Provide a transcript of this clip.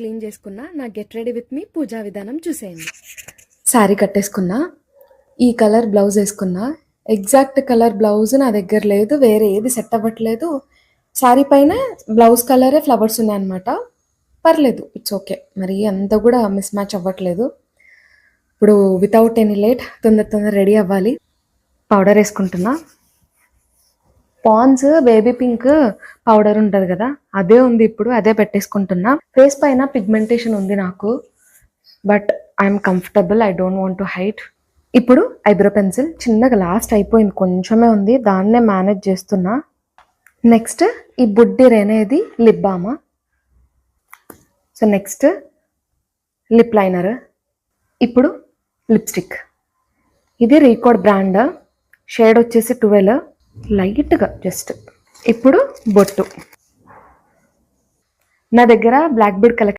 Clean చేసుకున్నా. నా get ready with me పూజా విధానం చూసేయండి. శారీ కట్టేసుకున్నా, ఈ కలర్ బ్లౌజ్ వేసుకున్నా. ఎగ్జాక్ట్ కలర్ బ్లౌజ్ నా దగ్గర లేదు, వేరే ఏది సెట్ అవ్వట్లేదు. శారీ పైన బ్లౌజ్ కలరే ఫ్లవర్స్ ఉన్నాయన్నమాట. పర్లేదు, ఇట్స్ ఓకే. మరి అంత కూడా మిస్ మ్యాచ్ అవ్వట్లేదు. ఇప్పుడు వితౌట్ ఎనీ లేట్ తొందర రెడీ అవ్వాలి. పౌడర్ వేసుకుంటున్నా. పాండ్స్ బేబీ పింక్ పౌడర్ ఉంటుంది కదా, అదే ఉంది ఇప్పుడు, అదే పెట్టేసుకుంటున్నా. ఫేస్ పైన పిగ్మెంటేషన్ ఉంది నాకు, but I'm comfortable, I don't want to hide. ఇప్పుడు ఐబ్రో పెన్సిల్ చిన్నగా లాస్ట్ అయిపోయింది, కొంచెమే ఉంది, దాన్నే మేనేజ్ చేస్తున్నా. నెక్స్ట్ ఈ బుడ్డి రేనేది lip balm. So next lip liner. ఇప్పుడు లిప్స్టిక్. ఇది రీకోడ్ బ్రాండ్, షేడ్ వచ్చేసి 12, లైట్గా జస్ట్. ఇప్పుడు బొట్టు. నా దగ్గర బ్లాక్ బీడ్ కలెక్షన్